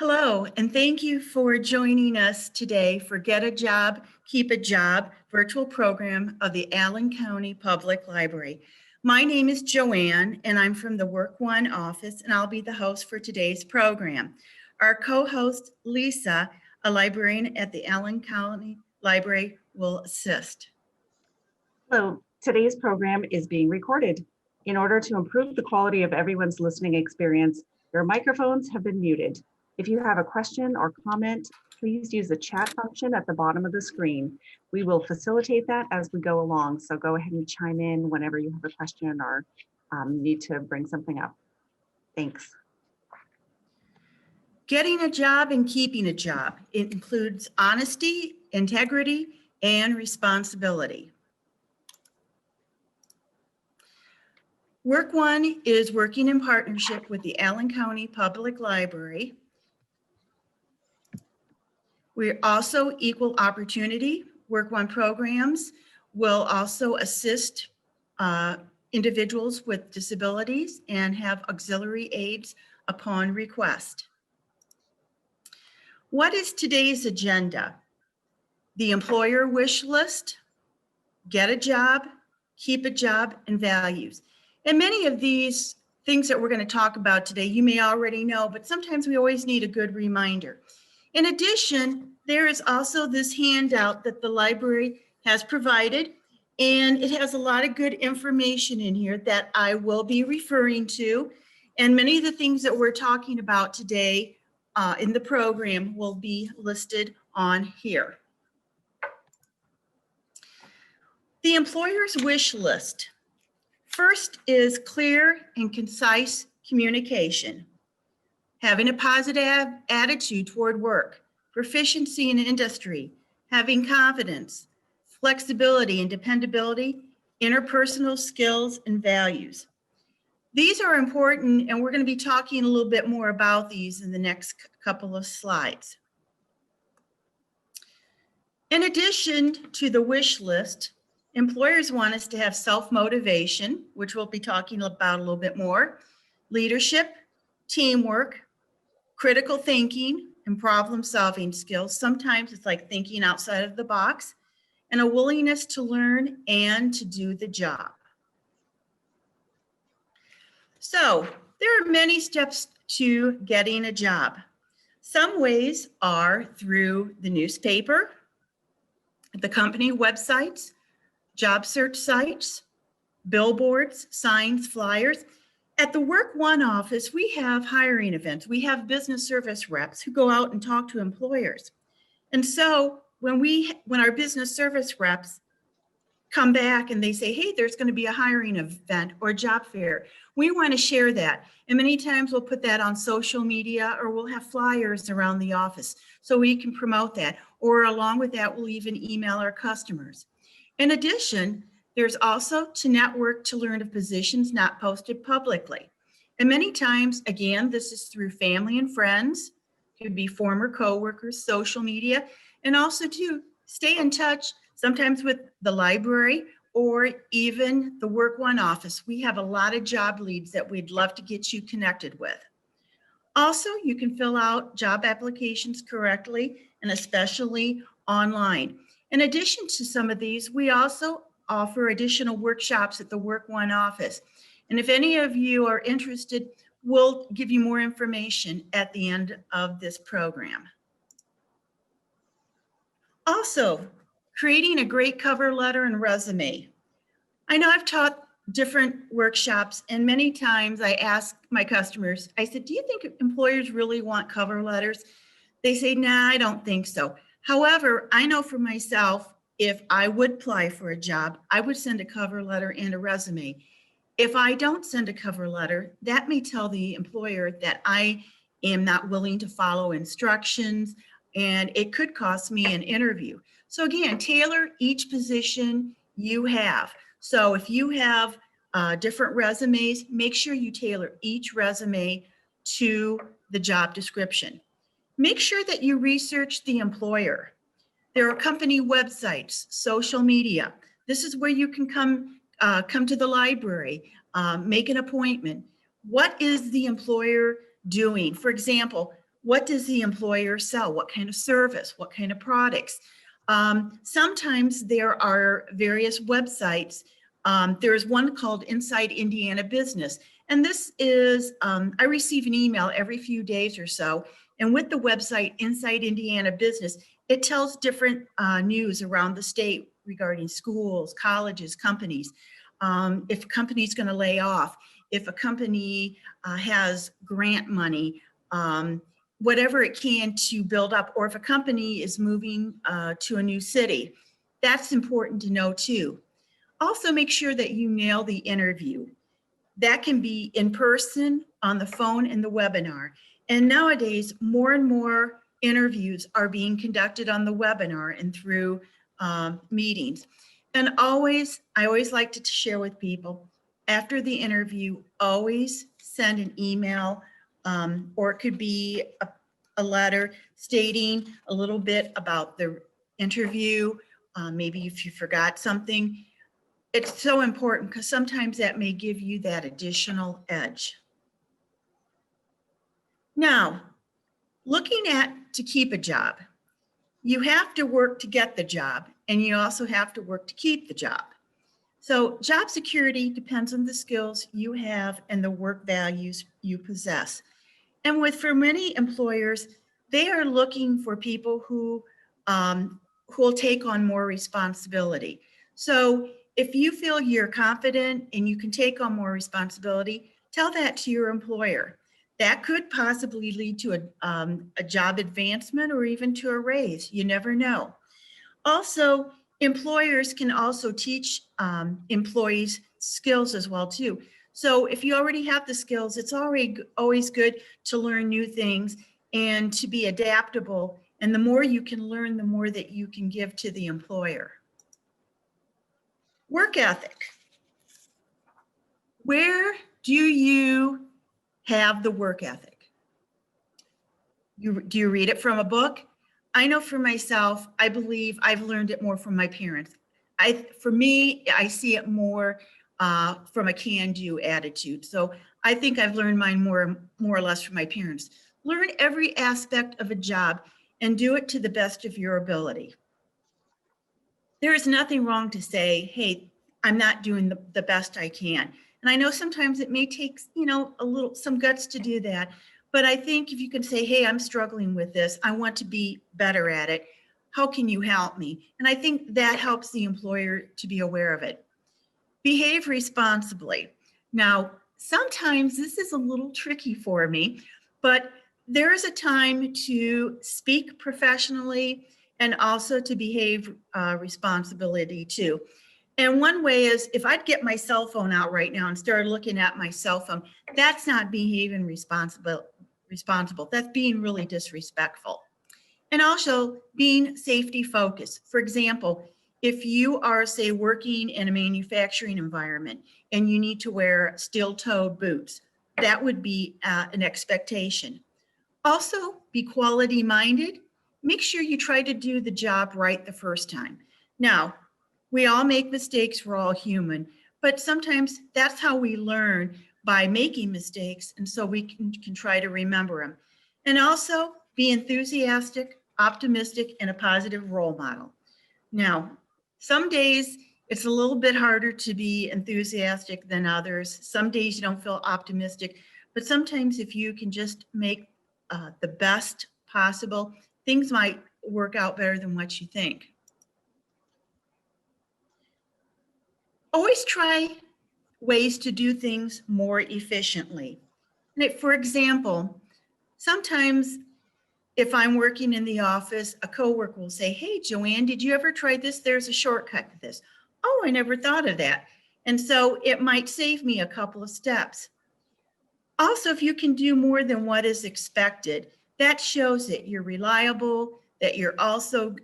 Hello, and thank you for joining us today for Get a Job, Keep a Job virtual program of the Allen County Public Library. My name is Joanne, and I'm from the WorkOneNE office, and I'll be the host for today's program. Our co-host, Lisa, a librarian at the Allen County Library, will assist. Hello, today's program is being recorded. In order to improve the quality of everyone's listening experience, your microphones have been muted. If you have a question or comment, please use the chat function at the bottom of the screen. We will facilitate that as we go along, so go ahead and chime in whenever you have a question or need to bring something up. Thanks. Getting a job and keeping a job. It includes honesty, integrity, and responsibility. WorkOneNE is working in partnership with the Allen County Public Library. We're also equal opportunity. WorkOneNE programs will also assist individuals with disabilities and have auxiliary aids upon request. What is today's agenda? The employer wish list, get a job, keep a job, and values. And many of these things that we're going to talk about today, you may already know, but sometimes we always need a good reminder. In addition, there is also this handout that the library has provided, and it has a lot of good information in here that I will be referring to. And many of the things that we're talking about today in the program will be listed on here. The employer's wish list. First is clear and concise communication, having a positive attitude toward work, proficiency in industry, having confidence, flexibility and dependability, interpersonal skills, and values. These are important, and we're going to be talking a little bit more about these in the next couple of slides. In addition to the wish list, employers want us to have self-motivation, which we'll be talking about a little bit more, leadership, teamwork, critical thinking, and problem-solving skills. Sometimes it's like thinking outside of the box, and a willingness to learn and to do the job. So there are many steps to getting a job. Some ways are through the newspaper, the company websites, job search sites, billboards, signs, flyers. At the WorkOneNE office, we have hiring events. We have business service reps who go out and talk to employers. And so when our business service reps come back and they say, hey, there's going to be a hiring event or a job fair, we want to share that. And many times we'll put that on social media, or we'll have flyers around the office so we can promote that. Or along with that, we'll even email our customers. In addition, there's also to network to learn of positions not posted publicly. And many times, again, this is through family and friends, could be former coworkers, social media, and also to stay in touch sometimes with the library or even the WorkOneNE office. We have a lot of job leads that we'd love to get you connected with. Also, you can fill out job applications correctly and especially online. In addition to some of these, we also offer additional workshops at the WorkOneNE office. And if any of you are interested, we'll give you more information at the end of this program. Also, creating a great cover letter and resume. I know I've taught different workshops, and many times I ask my customers, I said, do you think employers really want cover letters? They say, nah, I don't think so. However, I know for myself, if I would apply for a job, I would send a cover letter and a resume. If I don't send a cover letter, that may tell the employer that I am not willing to follow instructions, and it could cost me an interview. So again, tailor each position you have. So if you have different resumes, make sure you tailor each resume to the job description. Make sure that you research the employer. There are company websites, social media. This is where you can come to the library, make an appointment. What is the employer doing? For example, What does the employer sell? What kind of service? What kind of products? Sometimes there are various websites. There's one called Inside Indiana Business. And this is, I receive an email every few days or so. And with the website Inside Indiana Business, it tells different news around the state regarding schools, colleges, companies. If a company's going to lay off, if a company has grant money, whatever it can to build up, or if a company is moving to a new city, that's important to know too. Also, make sure that you nail the interview. That can be in person, on the phone, in the webinar. And nowadays, more and more interviews are being conducted on the webinar and through meetings. And I always like to share with people, after the interview, always send an email, or it could be a letter stating a little bit about the interview, maybe if you forgot something. It's so important because sometimes that may give you that additional edge. Now, looking at to keep a job, you have to work to get the job, and you also have to work to keep the job. So job security depends on the skills you have and the work values you possess. And for many employers, they are looking for people who will take on more responsibility. So if you feel you're confident and you can take on more responsibility, tell that to your employer. That could possibly lead to a job advancement or even to a raise. You never know. Also, employers can also teach employees skills as well too. So if you already have the skills, it's always good to learn new things and to be adaptable. And the more you can learn, the more that you can give to the employer. Work ethic. Where do you have the work ethic? Do you read it from a book? I know for myself, I believe I've learned it more from my parents. For me, I see it more from a can-do attitude. So I think I've learned mine more or less from my parents. Learn every aspect of a job and do it to the best of your ability. There is nothing wrong to say, hey, I'm not doing the best I can. And I know sometimes it may take, some guts to do that. But I think if you can say, hey, I'm struggling with this, I want to be better at it. How can you help me? And I think that helps the employer to be aware of it. Behave responsibly. Now, sometimes this is a little tricky for me, but there is a time to speak professionally and also to behave responsibility too. And one way is if I'd get my cell phone out right now and start looking at my cell phone, that's not behaving responsible. That's being really disrespectful. And also being safety focused. For example, if you are, say, working in a manufacturing environment and you need to wear steel-toed boots, that would be an expectation. Also, be quality minded. Make sure you try to do the job right the first time. Now, we all make mistakes, we're all human, but sometimes that's how we learn, by making mistakes, and so we can try to remember them. And also be enthusiastic, optimistic, and a positive role model. Now, some days it's a little bit harder to be enthusiastic than others. Some days you don't feel optimistic, but sometimes if you can just make the best possible, things might work out better than what you think. Always try ways to do things more efficiently. For example, sometimes if I'm working in the office, a coworker will say, hey, Joanne, did you ever try this? There's a shortcut to this. Oh, I never thought of that. And so it might save me a couple of steps. Also, if you can do more than what is expected, that shows that you're reliable, that you're also,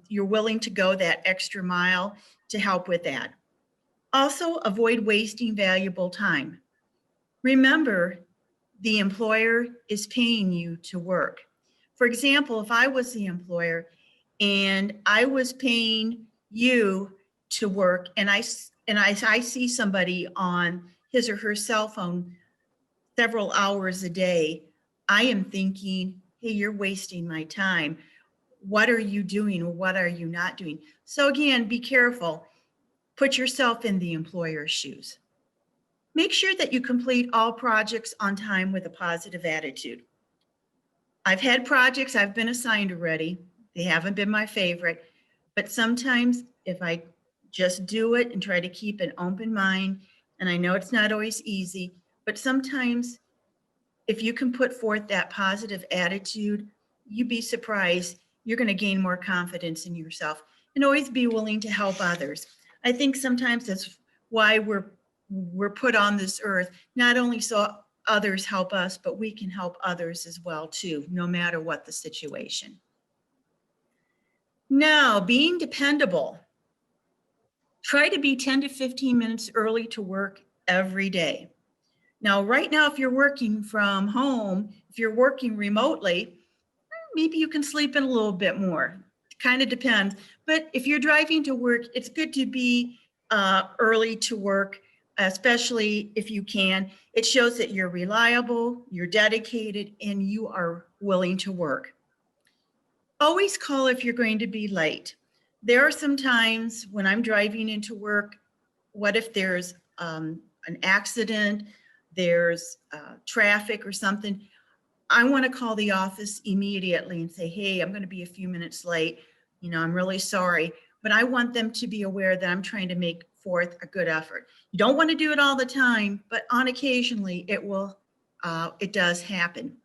you're willing to go that extra mile to help with that. Also, avoid wasting valuable time. Remember, the employer is paying you to work. For example, if I was the employer and I was paying you to work and I see somebody on his or her cell phone several hours a day, I am thinking, hey, you're wasting my time. What are you doing or what are you not doing? So again, be careful. Put yourself in the employer's shoes. Make sure that you complete all projects on time with a positive attitude. I've had projects I've been assigned already. They haven't been my favorite, but sometimes if I just do it and try to keep an open mind, and I know it's not always easy, but sometimes if you can put forth that positive attitude, you'd be surprised. You're going to gain more confidence in yourself and always be willing to help others. I think sometimes that's why we're put on this earth, not only so others help us, but we can help others as well too, no matter what the situation. Now, being dependable. Try to be 10 to 15 minutes early to work every day. Now, right now, if you're working from home, if you're working remotely, maybe you can sleep in a little bit more. It kind of depends. But if you're driving to work, it's good to be early to work, especially if you can. It shows that you're reliable, you're dedicated, and you are willing to work. Always call if you're going to be late. There are some times when I'm driving into work, what if there's an accident, there's traffic or something? I want to call the office immediately and say, hey, I'm going to be a few minutes late. You know, I'm really sorry, but I want them to be aware that I'm trying to make forth a good effort. You don't want to do it all the time, but on occasionally it does happen.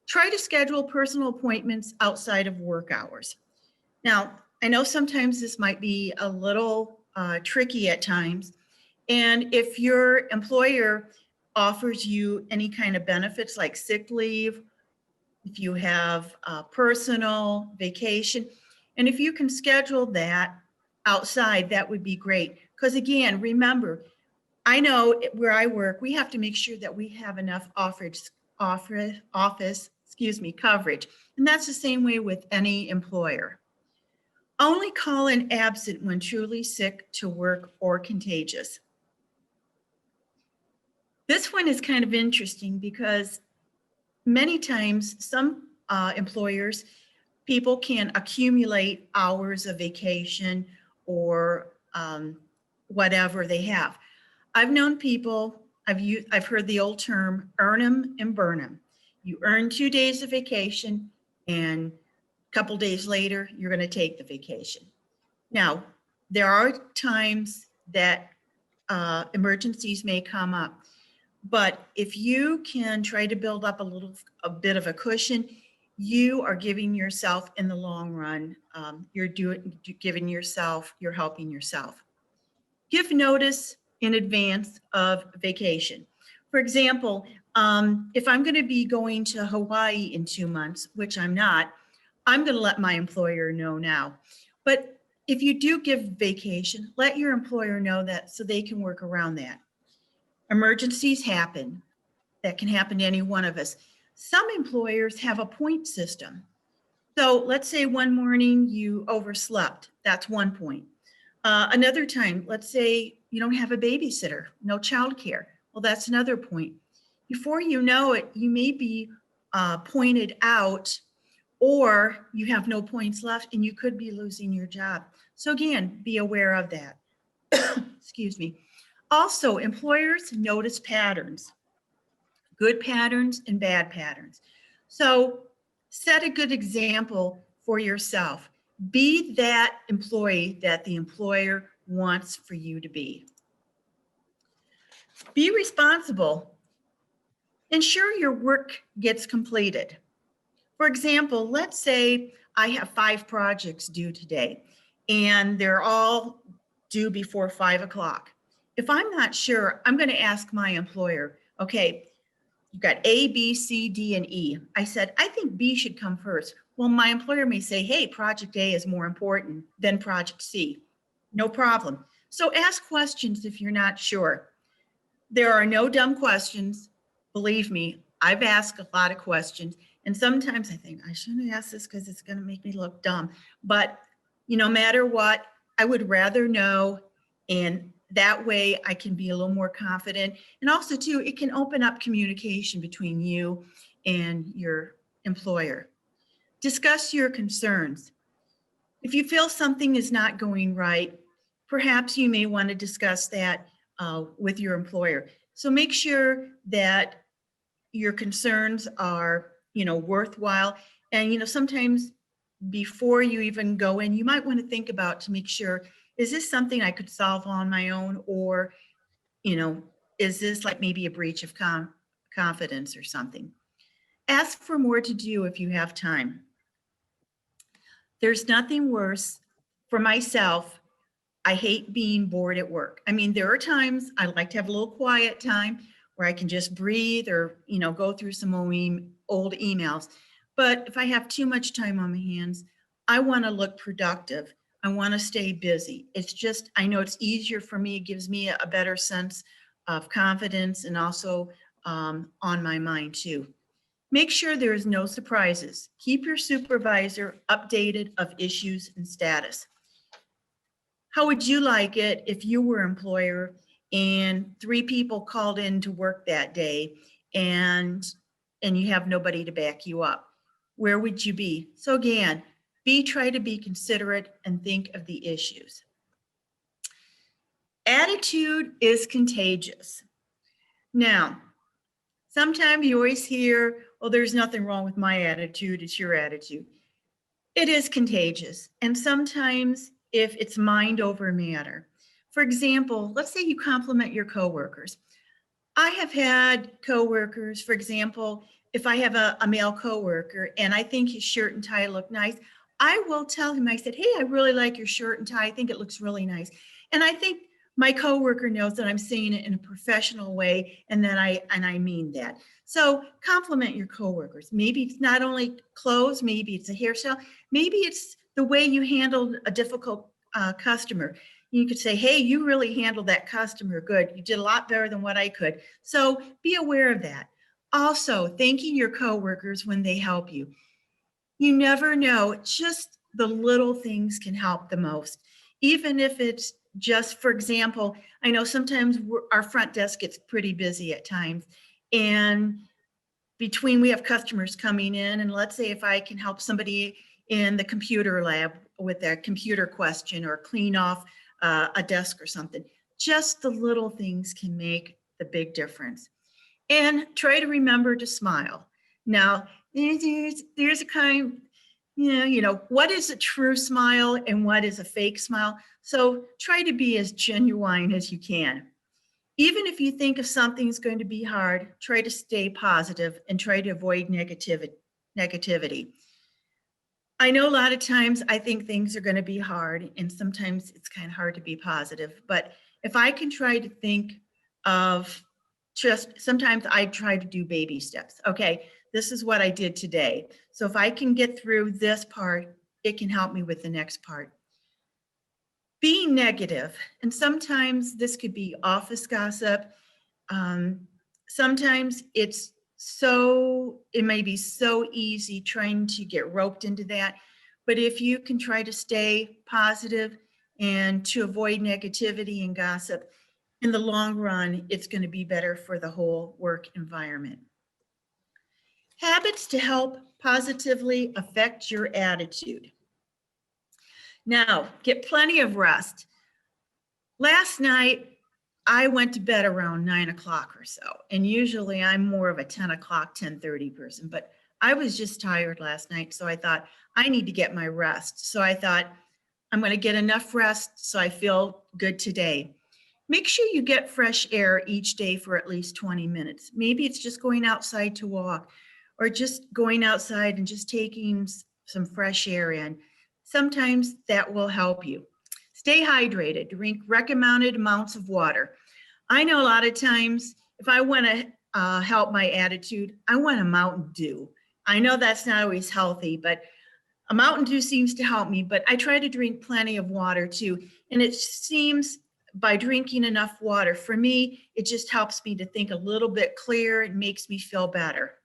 Try to schedule personal appointments outside of work hours. Now, I know sometimes this might be a little tricky at times. And if your employer offers you any kind of benefits like sick leave, if you have personal vacation, and if you can schedule that outside, that would be great. Because again, remember, I know where I work, we have to make sure that we have enough office coverage. And that's the same way with any employer. Only call in absent when truly sick to work or contagious. This one is kind of interesting because many times some employers, people can accumulate hours of vacation or whatever they have. I've known people, I've heard the old term, earn them and burn them. You earn 2 days of vacation and a couple days later, you're going to take the vacation. Now, there are times that emergencies may come up, but if you can try to build up a bit of a cushion, you are giving yourself in the long run, you're helping yourself. Give notice in advance of vacation. For example, if I'm going to be going to Hawaii in 2 months, which I'm not, I'm going to let my employer know now. But if you do give vacation, let your employer know that so they can work around that. Emergencies happen. That can happen to any one of us. Some employers have a point system. So let's say one morning you overslept. That's 1 point. Another time, let's say you don't have a babysitter, no childcare. Well, that's another point. Before you know it, you may be pointed out, or you have no points left and you could be losing your job. So again, be aware of that. Excuse me. Also, employers notice patterns, good patterns and bad patterns. So set a good example for yourself. Be that employee that the employer wants for you to be. Be responsible. Ensure your work gets completed. For example, let's say I have 5 projects due today and they're all due before 5 o'clock. If I'm not sure, I'm going to ask my employer, okay, you've got A, B, C, D, and E. I said, I think B should come first. Well, my employer may say, hey, project A is more important than project C. No problem. So ask questions if you're not sure. There are no dumb questions. Believe me, I've asked a lot of questions. And sometimes I think I shouldn't ask this because it's going to make me look dumb. But no matter what, I would rather know. And that way I can be a little more confident. And also too, it can open up communication between you and your employer. Discuss your concerns. If you feel something is not going right, perhaps you may want to discuss that with your employer. So make sure that your concerns are, worthwhile. And, sometimes before you even go in, you might want to think about to make sure, is this something I could solve on my own? Or, is this like maybe a breach of confidence or something? Ask for more to do if you have time. There's nothing worse for myself. I hate being bored at work. I mean, there are times I like to have a little quiet time where I can just breathe or, go through some old emails. But if I have too much time on my hands, I want to look productive. I want to stay busy. It's just, I know it's easier for me. It gives me a better sense of confidence and also on my mind too. Make sure there is no surprises. Keep your supervisor updated of issues and status. How would you like it if you were employer and 3 people called in to work that day and you have nobody to back you up? Where would you be? So again, try to be considerate and think of the issues. Attitude is contagious. Now, sometimes you always hear, well, there's nothing wrong with my attitude, it's your attitude. It is contagious. And sometimes if it's mind over matter. For example, let's say you compliment your coworkers. I have had coworkers, for example, if I have a male coworker and I think his shirt and tie look nice, I will tell him, I said, hey, I really like your shirt and tie. I think it looks really nice. And I think my coworker knows that I'm saying it in a professional way and that I mean that. So compliment your coworkers. Maybe it's not only clothes, maybe it's a hairstyle, maybe it's the way you handled a difficult customer. You could say, hey, you really handled that customer good. You did a lot better than what I could. So be aware of that. Also, thanking your coworkers when they help you. You never know, just the little things can help the most. Even if it's just, for example, I know sometimes our front desk gets pretty busy at times. And between we have customers coming in, and let's say if I can help somebody in the computer lab with a computer question or clean off a desk or something, just the little things can make the big difference. And try to remember to smile. Now, there's a kind, what is a true smile and what is a fake smile? So try to be as genuine as you can. Even if you think if something's going to be hard, try to stay positive and try to avoid negativity. I know a lot of times I think things are going to be hard and sometimes it's kind of hard to be positive, but if I can try to think of sometimes I try to do baby steps. Okay, this is what I did today. So if I can get through this part, it can help me with the next part. Being negative, and sometimes this could be office gossip. Sometimes it may be so easy trying to get roped into that. But if you can try to stay positive and to avoid negativity and gossip, in the long run, it's going to be better for the whole work environment. Habits to help positively affect your attitude. Now, get plenty of rest. Last night, I went to bed around 9 o'clock or so, and usually I'm more of a 10 o'clock, 10:30 person, but I was just tired last night, so I thought I need to get my rest. So I thought I'm going to get enough rest so I feel good today. Make sure you get fresh air each day for at least 20 minutes. Maybe it's just going outside to walk or just going outside and just taking some fresh air in. Sometimes that will help you. Stay hydrated. Drink recommended amounts of water. I know a lot of times if I want to help my attitude, I want a Mountain Dew. I know that's not always healthy, but a Mountain Dew seems to help me, but I try to drink plenty of water too. And it seems by drinking enough water, for me, it just helps me to think a little bit clearer and makes me feel better.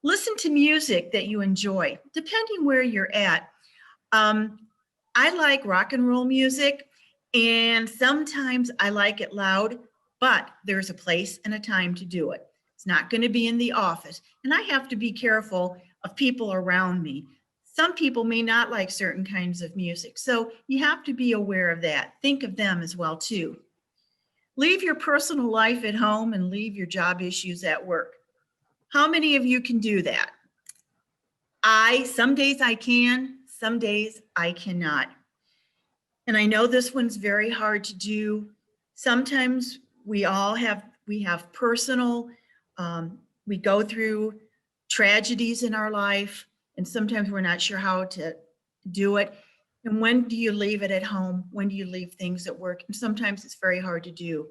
Listen to music that you enjoy, depending where you're at. I like rock and roll music, and sometimes I like it loud, but there's a place and a time to do it. It's not going to be in the office. And I have to be careful of people around me. Some people may not like certain kinds of music. So you have to be aware of that. Think of them as well too. Leave your personal life at home and leave your job issues at work. How many of you can do that? Some days I can, some days I cannot. And I know this one's very hard to do. Sometimes we have personal, we go through tragedies in our life, and sometimes we're not sure how to do it. And when do you leave it at home? When do you leave things at work? And sometimes it's very hard to do.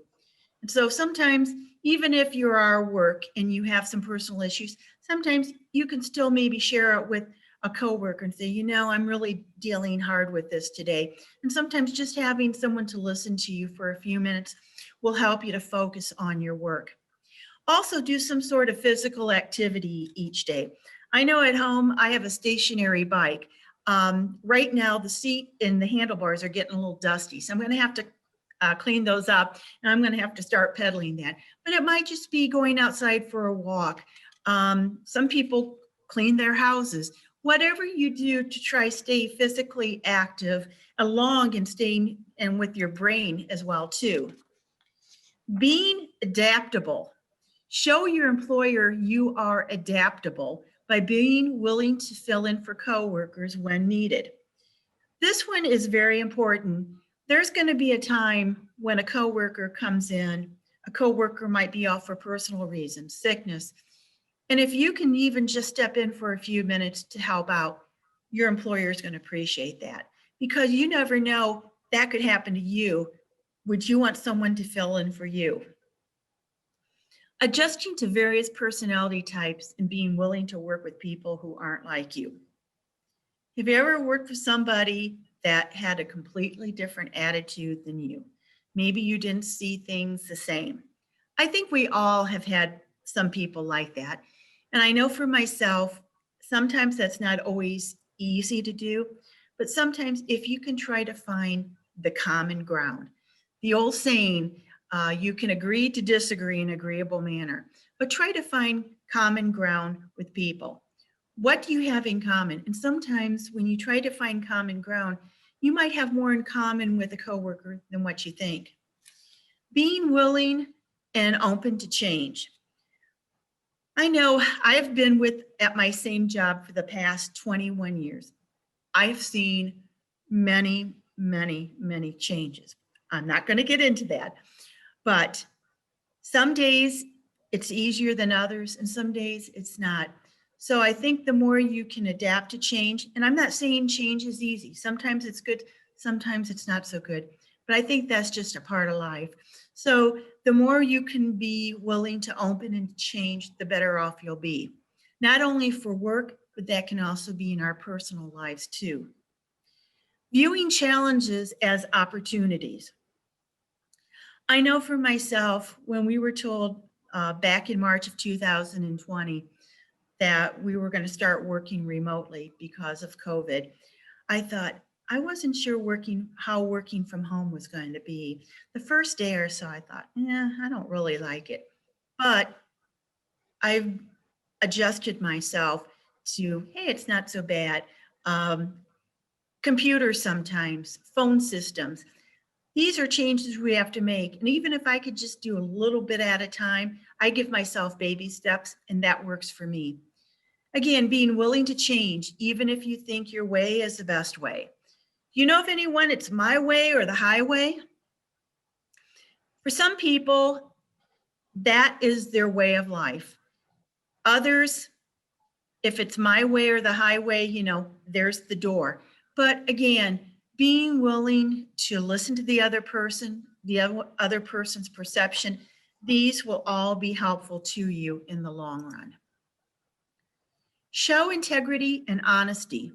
And so sometimes, even if you're at work and you have some personal issues, sometimes you can still maybe share it with a coworker and say, you know, I'm really dealing hard with this today. And sometimes just having someone to listen to you for a few minutes will help you to focus on your work. Also, do some sort of physical activity each day. I know at home I have a stationary bike. Right now, the seat and the handlebars are getting a little dusty, so I'm going to have to clean those up, and I'm going to have to start pedaling that. But it might just be going outside for a walk. Some people clean their houses. Whatever you do to try stay physically active along and staying and with your brain as well too. Being adaptable. Show your employer you are adaptable by being willing to fill in for coworkers when needed. This one is very important. There's going to be a time when a coworker comes in. A coworker might be off for personal reasons, sickness. And if you can even just step in for a few minutes to help out, your employer is going to appreciate that, because you never know, that could happen to you. Would you want someone to fill in for you? Adjusting to various personality types and being willing to work with people who aren't like you. Have you ever worked with somebody that had a completely different attitude than you? Maybe you didn't see things the same. I think we all have had some people like that. And I know for myself, sometimes that's not always easy to do, but sometimes if you can try to find the common ground, the old saying, you can agree to disagree in an agreeable manner, but try to find common ground with people. What do you have in common? And sometimes when you try to find common ground, you might have more in common with a coworker than what you think. Being willing and open to change. I know I've been at my same job for the past 21 years. I've seen many, many, many changes. I'm not going to get into that, but some days it's easier than others, and some days it's not. So I think the more you can adapt to change, and I'm not saying change is easy. Sometimes it's good, sometimes it's not so good, but I think that's just a part of life. So the more you can be willing to open and change, the better off you'll be. Not only for work, but that can also be in our personal lives too. Viewing challenges as opportunities. I know for myself, when we were told back in March of 2020 that we were going to start working remotely because of COVID, I thought, I wasn't sure how working from home was going to be. The first day or so, I thought, I don't really like it. But I've adjusted myself to, hey, it's not so bad. Computers sometimes, phone systems. These are changes we have to make. And even if I could just do a little bit at a time, I give myself baby steps, and that works for me. Again, being willing to change, even if you think your way is the best way. You know of anyone, it's my way or the highway? For some people, that is their way of life. Others, if it's my way or the highway, there's the door. But again, being willing to listen to the other person, the other person's perception, these will all be helpful to you in the long run. Show integrity and honesty.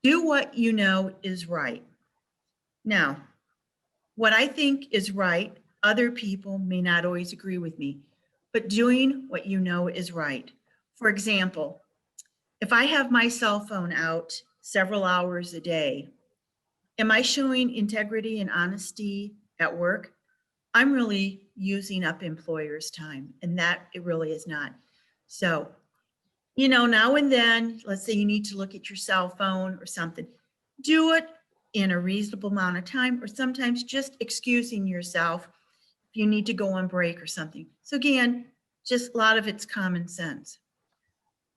Do what you know is right. Now, what I think is right, other people may not always agree with me, but doing what you know is right. For example, if I have my cell phone out several hours a day, am I showing integrity and honesty at work? I'm really using up employers' time, and that it really is not. So, you know, now and then, let's say you need to look at your cell phone or something, do it in a reasonable amount of time, or sometimes just excusing yourself if you need to go on break or something. So again, just a lot of it's common sense.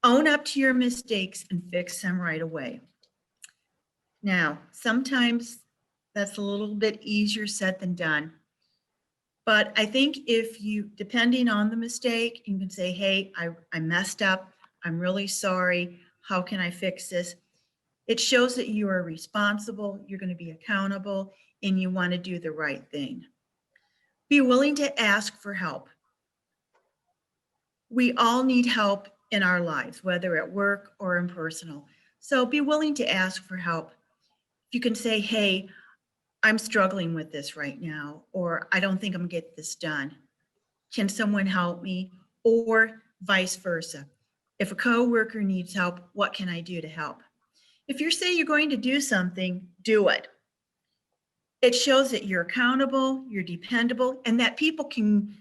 Own up to your mistakes and fix them right away. Now, sometimes that's a little bit easier said than done. But I think if you, depending on the mistake, you can say, hey, I messed up. I'm really sorry. How can I fix this? It shows that you are responsible, you're going to be accountable, and you want to do the right thing. Be willing to ask for help. We all need help in our lives, whether at work or in personal. So be willing to ask for help. You can say, hey, I'm struggling with this right now, or I don't think I'm gonna get this done. Can someone help me? Or vice versa. If a coworker needs help, what can I do to help? If you say you're going to do something, do it. It shows that you're accountable, you're dependable, and that people can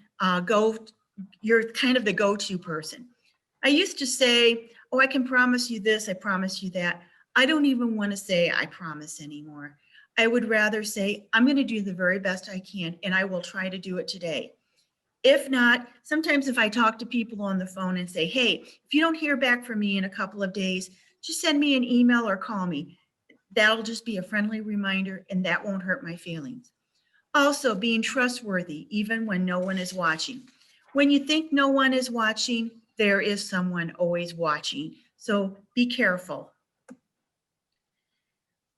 you're kind of the go-to person. I used to say, oh, I can promise you this, I promise you that. I don't even want to say I promise anymore. I would rather say, I'm going to do the very best I can, and I will try to do it today. If not, sometimes if I talk to people on the phone and say, hey, if you don't hear back from me in a couple of days, just send me an email or call me. That'll just be a friendly reminder, and that won't hurt my feelings. Also, being trustworthy, even when no one is watching. When you think no one is watching, there is someone always watching. So be careful.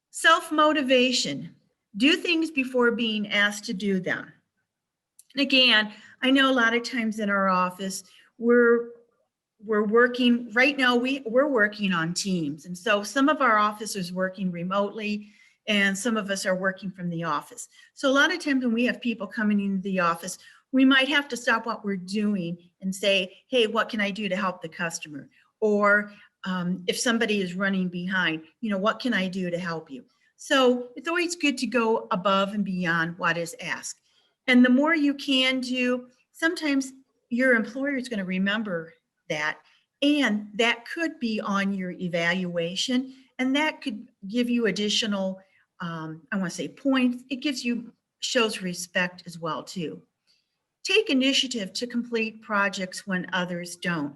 Self-motivation. Do things before being asked to do them. And again, I know a lot of times in our office, we're working, right now we're working on teams. And so some of our officers working remotely and some of us are working from the office. So a lot of times when we have people coming into the office, we might have to stop what we're doing and say, hey, what can I do to help the customer? Or if somebody is running behind, you know, what can I do to help you? So it's always good to go above and beyond what is asked. And the more you can do, sometimes your employer is going to remember that, and that could be on your evaluation, and that could give you additional, I want to say points. It shows respect as well too. Take initiative to complete projects when others don't.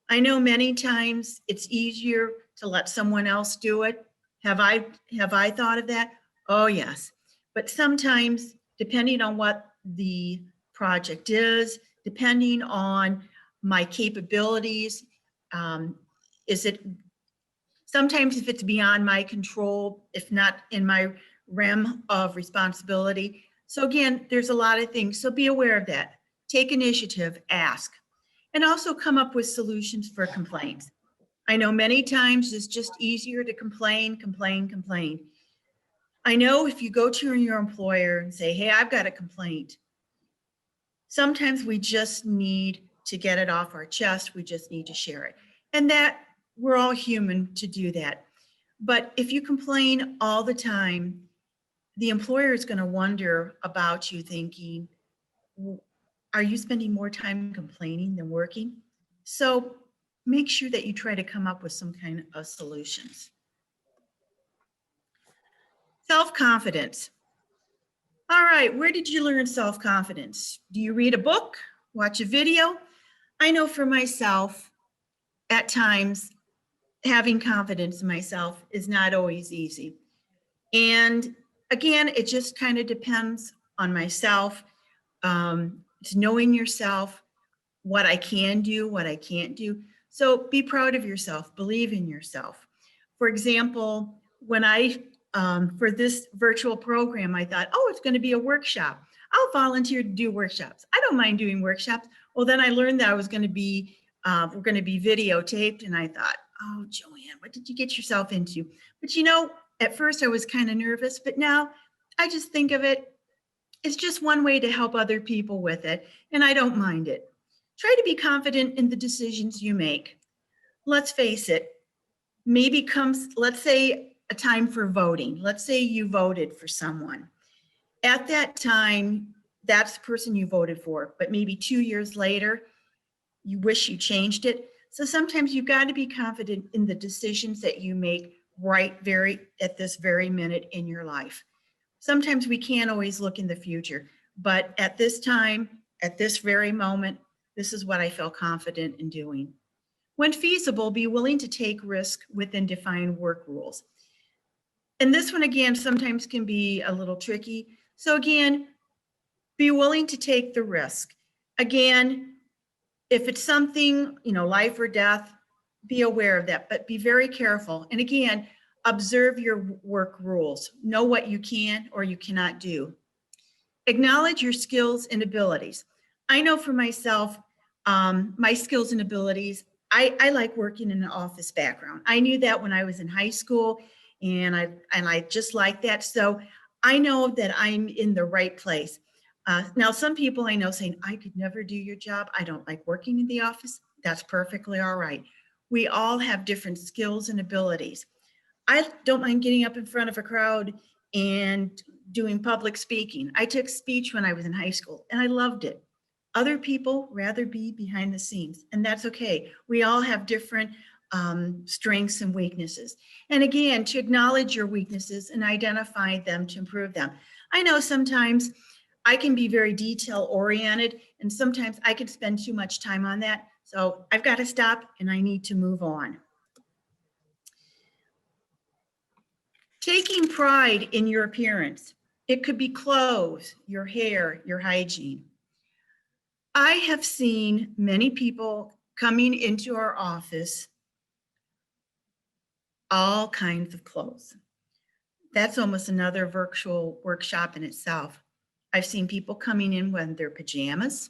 I know many times it's easier to let someone else do it. Have I thought of that? Oh yes, but sometimes depending on what the project is, depending on my capabilities, is it sometimes if it's beyond my control, if not in my realm of responsibility. So again, there's a lot of things. So be aware of that. Take initiative, ask, and also come up with solutions for complaints. I know many times it's just easier to complain. I know if you go to your employer and say, hey, I've got a complaint, sometimes we just need to get it off our chest. We just need to share it. And that we're all human to do that. But if you complain all the time, the employer is going to wonder about you, thinking, are you spending more time complaining than working? So make sure that you try to come up with some kind of solutions. Self-confidence. All right, where did you learn self-confidence? Do you read a book, watch a video? I know for myself, at times, having confidence in myself is not always easy. And again, it just kind of depends on myself. It's knowing yourself, what I can do, what I can't do. So be proud of yourself, believe in yourself. For example, when for this virtual program, I thought, oh, it's going to be a workshop. I'll volunteer to do workshops. I don't mind doing workshops. Well, then I learned that we're going to be videotaped, and I thought, oh, Joanne, what did you get yourself into? But you know, at first I was kind of nervous, but now I just think of it, it's just one way to help other people with it, and I don't mind it. Try to be confident in the decisions you make. Let's face it, maybe comes, let's say, a time for voting. Let's say you voted for someone. At that time, that's the person you voted for, but maybe 2 years later, you wish you changed it. So sometimes you've got to be confident in the decisions that you make right at this very minute in your life. Sometimes we can't always look in the future, but at this time, at this very moment, this is what I feel confident in doing. When feasible, be willing to take risk within defined work rules. And this one, again, sometimes can be a little tricky. So again, be willing to take the risk. Again, if it's something, life or death, be aware of that, but be very careful. And again, observe your work rules. Know what you can or you cannot do. Acknowledge your skills and abilities. I know for myself, my skills and abilities, I like working in an office background. I knew that when I was in high school, and I just like that. So I know that I'm in the right place. Now, some people I know saying, I could never do your job. I don't like working in the office. That's perfectly all right. We all have different skills and abilities. I don't mind getting up in front of a crowd and doing public speaking. I took speech when I was in high school and I loved it. Other people rather be behind the scenes, and that's okay. We all have different strengths and weaknesses. And again, to acknowledge your weaknesses and identify them to improve them. I know sometimes I can be very detail oriented, and sometimes I can spend too much time on that. So I've got to stop and I need to move on. Taking pride in your appearance. It could be clothes, your hair, your hygiene. I have seen many people coming into our office, all kinds of clothes. That's almost another virtual workshop in itself. I've seen people coming in with their pajamas.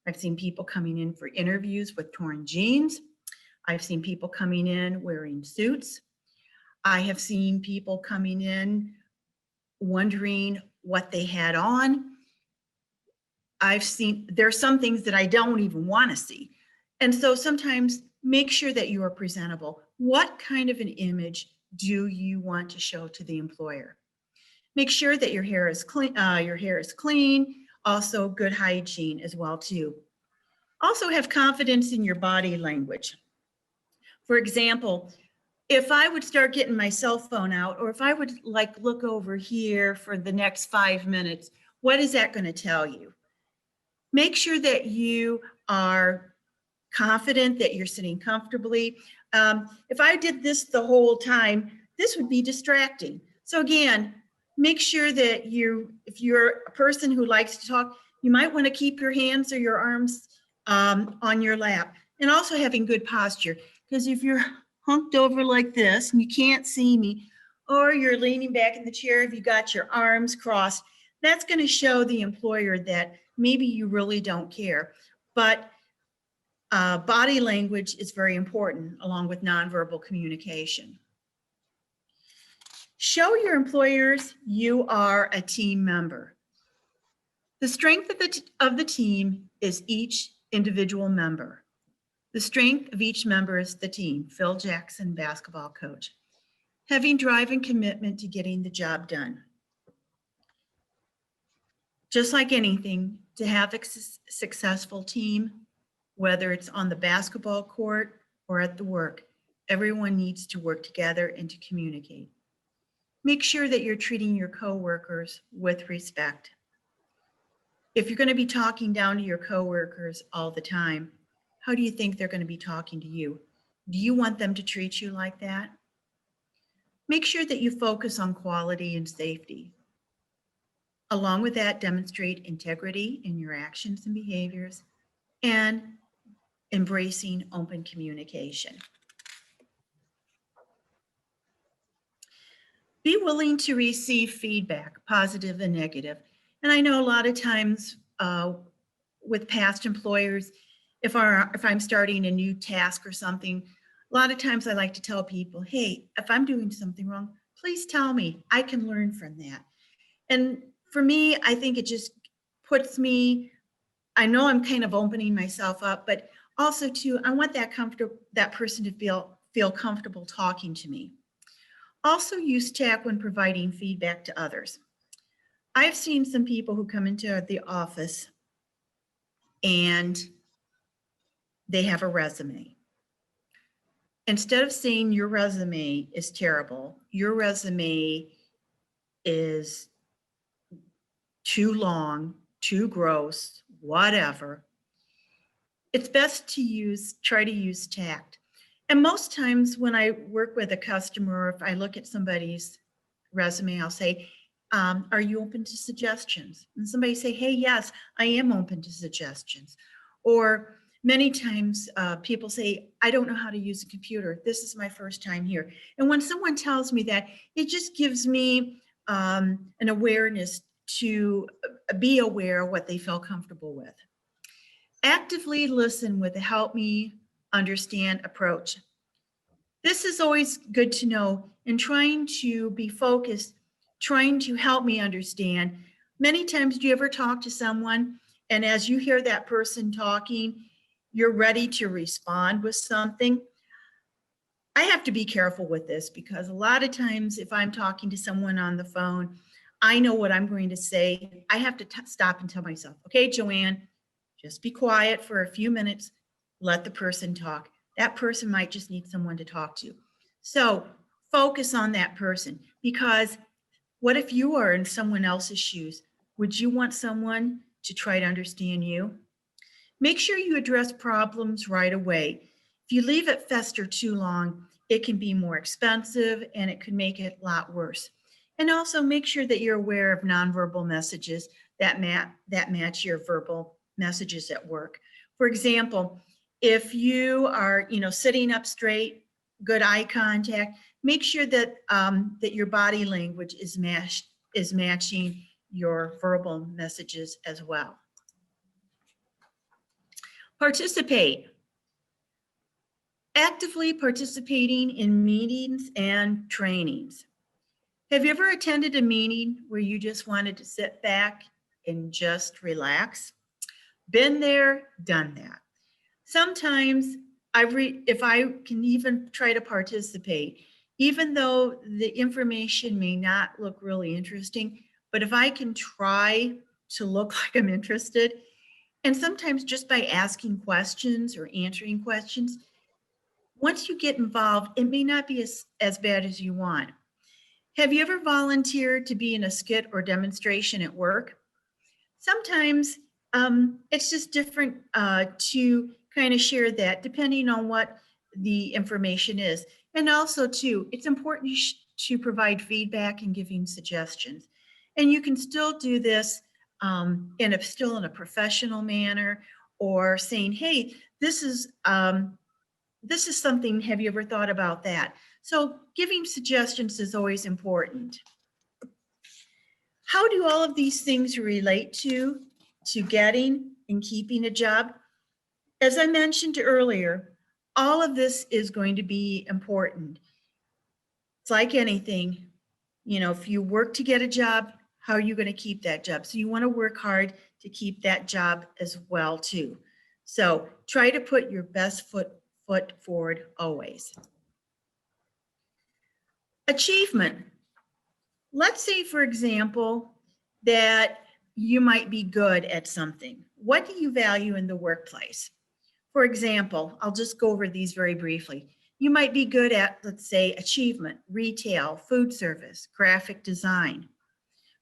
I've seen people coming in for interviews with torn jeans. I've seen people coming in wearing suits. I have seen people coming in wondering what they had on. There's some things that I don't even want to see. And so sometimes make sure that you are presentable. What kind of an image do you want to show to the employer? Make sure that your hair is clean, also good hygiene as well too. Also have confidence in your body language. For example, if I would start getting my cell phone out, or if I would look over here for the next 5 minutes, what is that going to tell you? Make sure that you are confident, that you're sitting comfortably. If I did this the whole time, this would be distracting. So again, make sure that if you're a person who likes to talk, you might want to keep your hands or your arms on your lap, and also having good posture. Because if you're hunked over like this and you can't see me, or you're leaning back in the chair, if you got your arms crossed, that's going to show the employer that maybe you really don't care. But body language is very important along with nonverbal communication. Show your employers you are a team member. The strength of the team is each individual member. The strength of each member is the team. Phil Jackson, basketball coach. Having drive and commitment to getting the job done. Just like anything, to have a successful team, whether it's on the basketball court or at the work, everyone needs to work together and to communicate. Make sure that you're treating your coworkers with respect. If you're going to be talking down to your coworkers all the time, how do you think they're going to be talking to you? Do you want them to treat you like that? Make sure that you focus on quality and safety. Along with that, demonstrate integrity in your actions and behaviors and embracing open communication. Be willing to receive feedback, positive and negative. And I know a lot of times with past employers, if I'm starting a new task or something, a lot of times I like to tell people, hey, if I'm doing something wrong, please tell me. I can learn from that. And for me, I think it just puts me, I know I'm kind of opening myself up, but also too, I want that person to feel comfortable talking to me. Also use TAC when providing feedback to others. I've seen some people who come into the office and they have a resume. Instead of saying your resume is terrible, your resume is too long, too gross, whatever, it's best to try to use tact. And most times when I work with a customer, if I look at somebody's resume, I'll say, are you open to suggestions? And somebody say, hey, yes, I am open to suggestions. Or many times people say, I don't know how to use a computer. This is my first time here. And when someone tells me that, it just gives me an awareness to be aware of what they feel comfortable with. Actively listen with a help me understand approach. This is always good to know in trying to be focused, trying to help me understand. Many times, do you ever talk to someone and as you hear that person talking, you're ready to respond with something? I have to be careful with this because a lot of times if I'm talking to someone on the phone, I know what I'm going to say. I have to stop and tell myself, okay, Joanne, just be quiet for a few minutes, let the person talk. That person might just need someone to talk to. So focus on that person, because what if you are in someone else's shoes? Would you want someone to try to understand you? Make sure you address problems right away. If you leave it fester too long, it can be more expensive and it could make it a lot worse. And also make sure that you're aware of nonverbal messages that match your verbal messages at work. For example, if you are, sitting up straight, good eye contact, make sure that that your body language is matching your verbal messages as well. Participate. Actively participating in meetings and trainings. Have you ever attended a meeting where you just wanted to sit back and just relax? Been there, done that. Sometimes if I can even try to participate, even though the information may not look really interesting, but if I can try to look like I'm interested, and sometimes just by asking questions or answering questions, once you get involved, it may not be as bad as you want. Have you ever volunteered to be in a skit or demonstration at work? Sometimes it's just different to kind of share that depending on what the information is. And also too, it's important to provide feedback and giving suggestions. And you can still do this still in a professional manner, or saying, hey, this is something, have you ever thought about that? So giving suggestions is always important. How do all of these things relate to getting and keeping a job? As I mentioned earlier, all of this is going to be important. It's like anything, if you work to get a job, how are you going to keep that job? So you want to work hard to keep that job as well too. So try to put your best foot forward always. Achievement. Let's say, for example, that you might be good at something. What do you value in the workplace? For example, I'll just go over these very briefly. You might be good at, let's say, achievement, retail, food service, graphic design.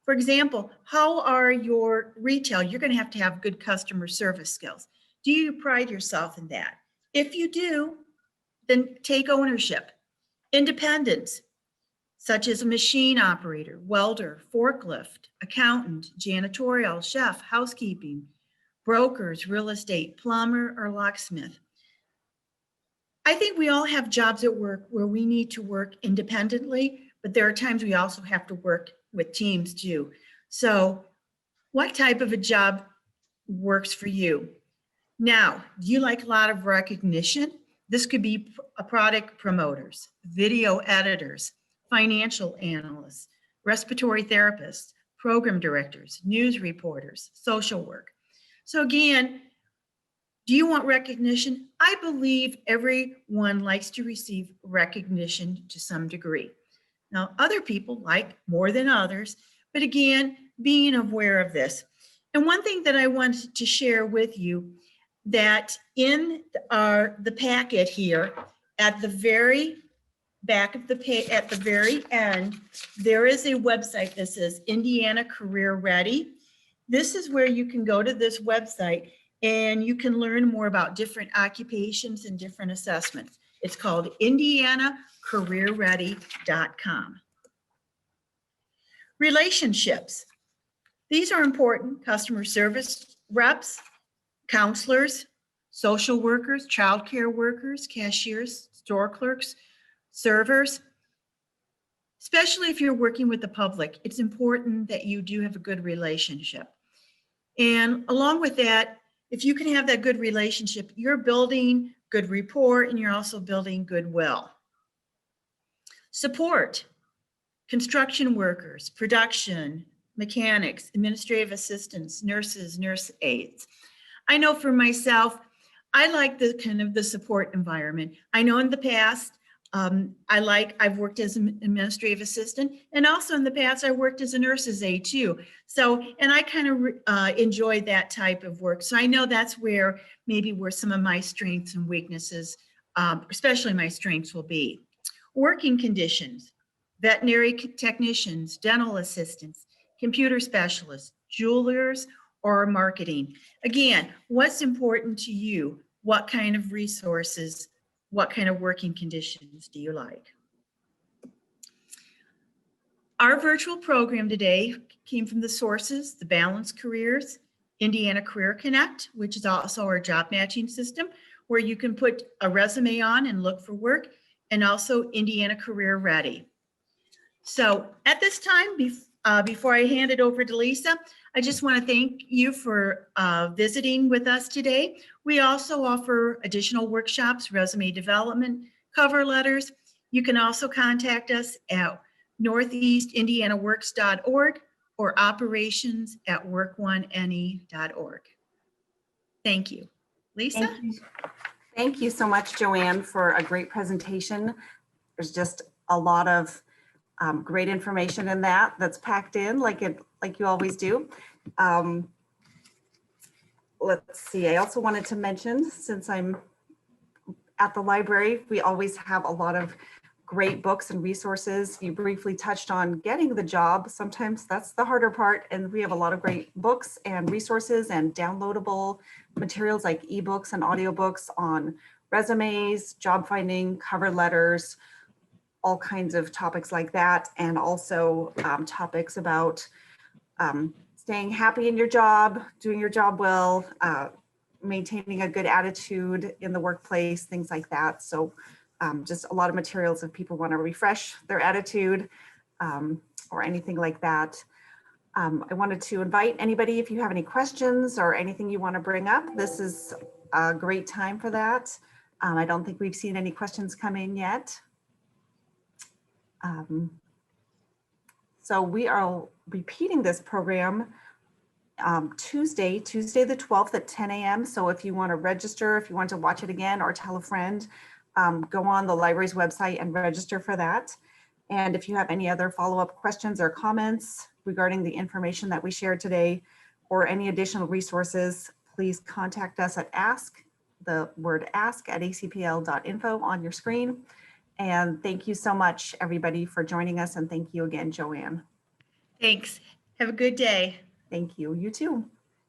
For example, how are your retail? You're going to have good customer service skills. Do you pride yourself in that? If you do, then take ownership. Independence, such as a machine operator, welder, forklift, accountant, janitorial, chef, housekeeping, brokers, real estate, plumber, or locksmith. I think we all have jobs at work where we need to work independently, but there are times we also have to work with teams too. So what type of a job works for you? Now, do you like a lot of recognition? This could be product promoters, video editors, financial analysts, respiratory therapists, program directors, news reporters, social work. So again, do you want recognition? I believe everyone likes to receive recognition to some degree. Now, other people like more than others, but again, being aware of this. And one thing that I wanted to share with you, that in the packet here, at the very back of the page, at the very end, there is a website that says Indiana Career Ready. This is where you can go to this website and you can learn more about different occupations and different assessments. It's called indianacareerready.com. Relationships. These are important. Customer service reps, counselors, social workers, childcare workers, cashiers, store clerks, servers. Especially if you're working with the public, it's important that you do have a good relationship. And along with that, if you can have that good relationship, you're building good rapport and you're also building goodwill. Support. Construction workers, production, mechanics, administrative assistants, nurses, nurse aides. I know for myself, I like the kind of the support environment. I know in the past, I've worked as an administrative assistant, and also in the past, I worked as a nurse's aide too. So, and I kind of enjoyed that type of work. So I know that's where some of my strengths and weaknesses, especially my strengths, will be. Working conditions. Veterinary technicians, dental assistants, computer specialists, jewelers, or marketing. Again, what's important to you? What kind of resources, what kind of working conditions do you like? Our virtual program today came from the sources, the Balanced Careers, Indiana Career Connect, which is also our job matching system, where you can put a resume on and look for work, and also Indiana Career Ready. So at this time, before I hand it over to Lisa, I just want to thank you for visiting with us today. We also offer additional workshops, resume development, cover letters. You can also contact us at northeastindianaworks.org or operations@workonene.org. Thank you. Lisa? Thank you so much, Joanne, for a great presentation. There's just a lot of great information in that's packed in like you always do. Let's see, I also wanted to mention, since I'm at the library, we always have a lot of great books and resources. You briefly touched on getting the job. Sometimes that's the harder part, and we have a lot of great books and resources and downloadable materials like ebooks and audiobooks on resumes, job finding, cover letters, all kinds of topics like that, and also topics about staying happy in your job, doing your job well, maintaining a good attitude in the workplace, things like that. So just a lot of materials if people want to refresh their attitude or anything like that. I wanted to invite anybody, if you have any questions or anything you want to bring up, this is a great time for that. I don't think we've seen any questions come in yet. So we are repeating this program Tuesday the 12th at 10 a.m. So if you want to register, if you want to watch it again or tell a friend, go on the library's website and register for that. And if you have any other follow-up questions or comments regarding the information that we shared today or any additional resources, please contact us at the word ask at acpl.info on your screen. And thank you so much, everybody, for joining us. And thank you again, Joanne. Thanks. Have a good day. Thank you. You too.